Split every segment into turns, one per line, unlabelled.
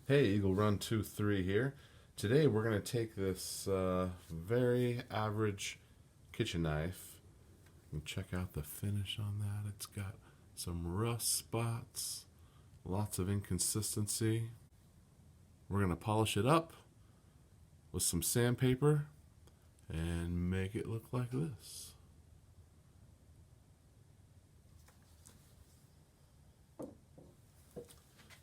Hey, Eagle Run 2-3 here. Today we're going to take this very average kitchen knife and check out the finish on that. It's got some rust spots, lots of inconsistency. We're going to polish it up with some sandpaper and make it look like this.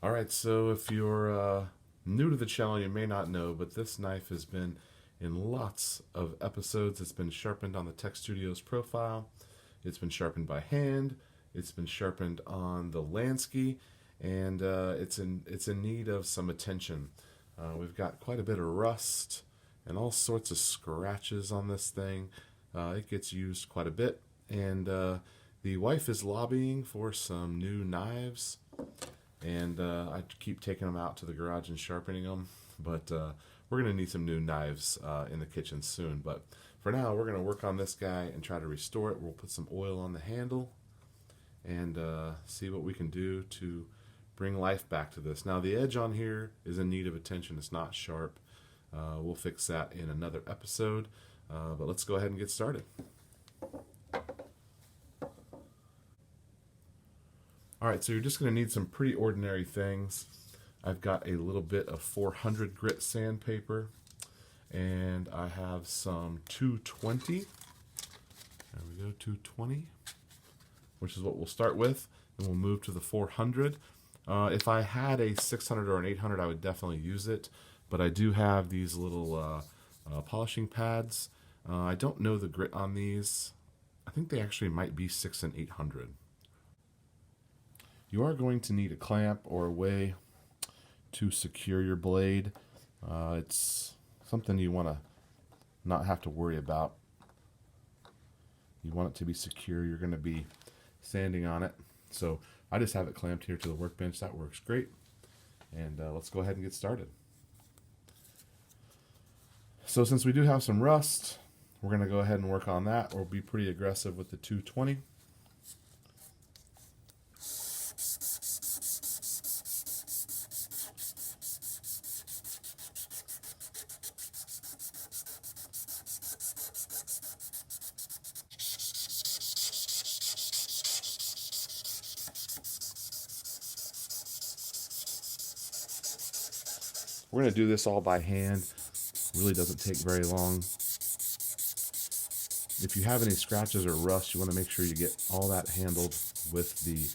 Alright, so if you're new to the channel, you may not know, but this knife has been in lots of episodes. It's been sharpened on the Tech Studios profile. It's been sharpened by hand. It's been sharpened on the Lansky, and it's in need of some attention. We've got quite a bit of rust and all sorts of scratches on this thing. It gets used quite a bit, and the wife is lobbying for some new knives. And I keep taking them out to the garage and sharpening them. But we're going to need some new knives in the kitchen soon. But for now, we're going to work on this guy and try to restore it. We'll put some oil on the handle and see what we can do to bring life back to this. Now, the edge on here is in need of attention. It's not sharp. We'll fix that in another episode. But let's go ahead and get started. Alright, so you're just going to need some pretty ordinary things. I've got a little bit of 400 grit sandpaper, and I have some 220. There we go, 220, which is what we'll start with, and we'll move to the 400. If I had a 600 or an 800, I would definitely use it, but I do have these little polishing pads. I don't know the grit on these. I think they actually might be 6 and 800. You are going to need a clamp or a way to secure your blade. It's something you want to not have to worry about. You want it to be secure. You're going to be sanding on it. So I just have it clamped here to the workbench. That works great. And let's go ahead and get started. So since we do have some rust, we're going to go ahead and work on that. We'll be pretty aggressive with the 220. We're going to do this all by hand. Really doesn't take very long. If you have any scratches or rust, you want to make sure you get all that handled with the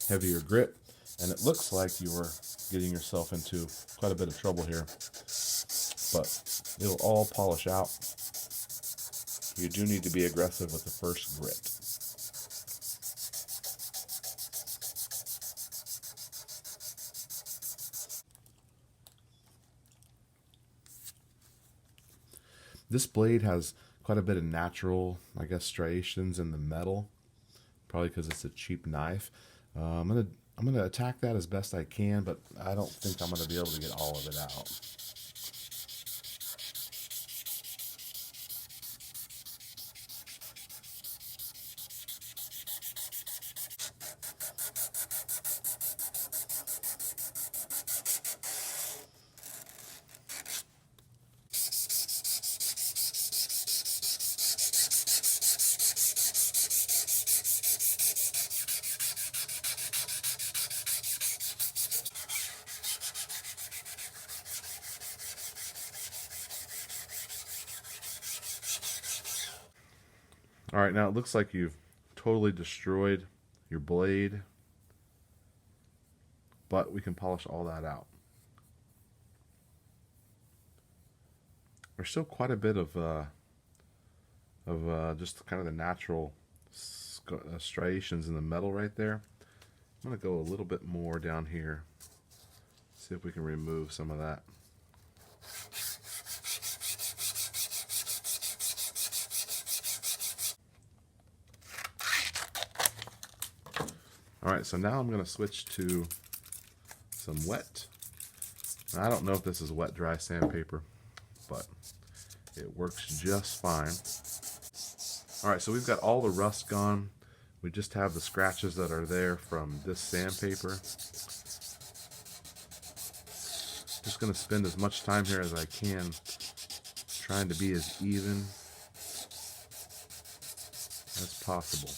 heavier grit. And it looks like you're getting yourself into quite a bit of trouble here, but it'll all polish out. You do need to be aggressive with the first grit. This blade has quite a bit of natural, I guess, striations in the metal, probably because it's a cheap knife. I'm gonna attack that as best I can, but I don't think I'm gonna be able to get all of it out. All right, now it looks like you've totally destroyed your blade, but we can polish all that out. There's still quite a bit of just kind of the natural striations in the metal right there. I'm going to go a little bit more down here, see if we can remove some of that. Alright, so now I'm going to switch to some wet. Now, I don't know if this is wet dry sandpaper, but it works just fine. Alright, so we've got all the rust gone. We just have the scratches that are there from this sandpaper. Just going to spend as much time here as I can trying to be as even as possible.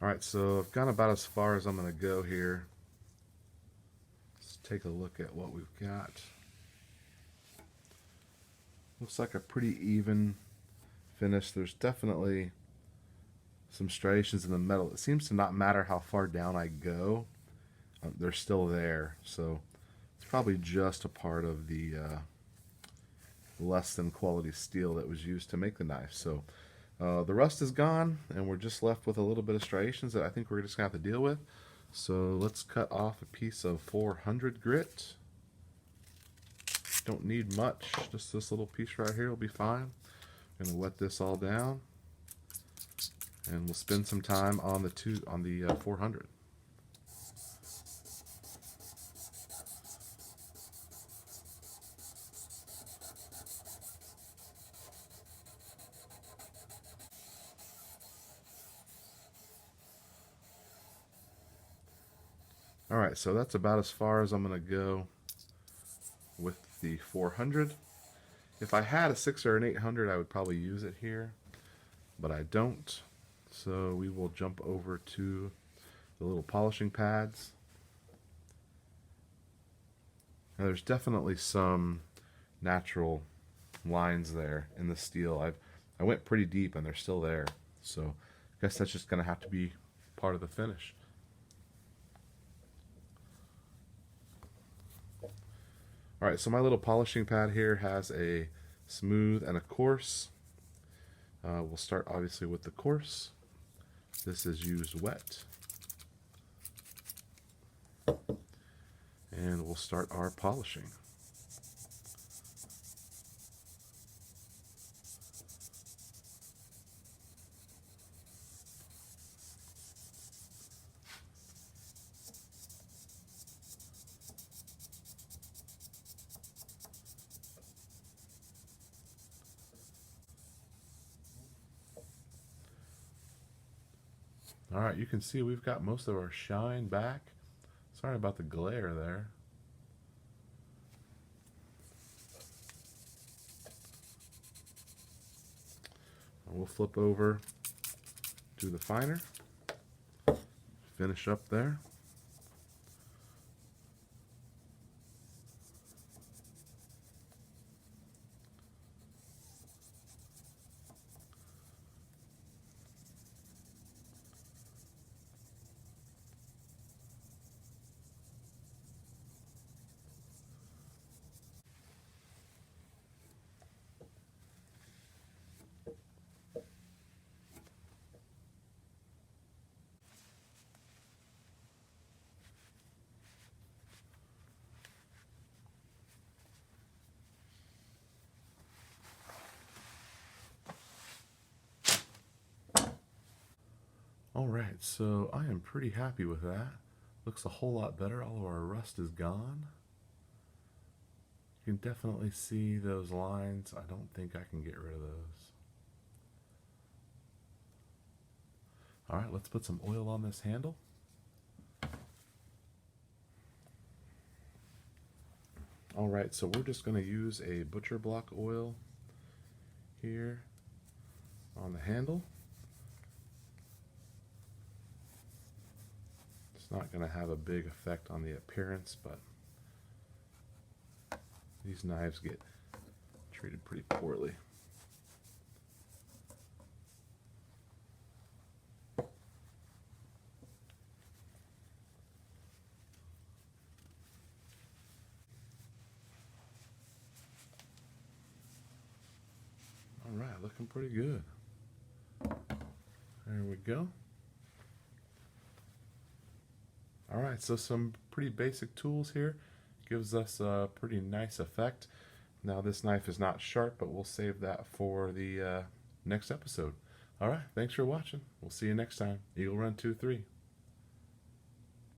Alright, so I've gone about as far as I'm going to go here. Let's take a look at what we've got. Looks like a pretty even finish. There's definitely some striations in the metal. It seems to not matter how far down I go, they're still there. So it's probably just a part of the less than quality steel that was used to make the knife. So the rust is gone, and we're just left with a little bit of striations that I think we're just going to have to deal with. So let's cut off a piece of 400 grit. Don't need much, just this little piece right here will be fine. I'm going to wet this all down, and we'll spend some time on the 400. Alright, so that's about as far as I'm going to go with the 400. If I had a 6 or an 800, I would probably use it here, but I don't. So we will jump over to the little polishing pads. Now there's definitely some natural lines there in the steel. I went pretty deep and they're still there. So I guess that's just going to have to be part of the finish. Alright, so my little polishing pad here has a smooth and a coarse. We'll start obviously with the coarse. This is used wet. And we'll start our polishing. Alright, you can see we've got most of our shine back. Sorry about the glare there. We'll flip over to the finer, finish up there. Alright, so I am pretty happy with that. Looks a whole lot better. All of our rust is gone. You can definitely see those lines. I don't think I can get rid of those. Alright, let's put some oil on this handle. Alright, so we're just going to use a butcher block oil here on the handle. It's not going to have a big effect on the appearance, but these knives get treated pretty poorly. Alright, looking pretty good. There we go. Alright, so some pretty basic tools here. Gives us a pretty nice effect. Now this knife is not sharp, but we'll save that for the next episode. Alright, thanks for watching. We'll see you next time. Eagle Run 2-3.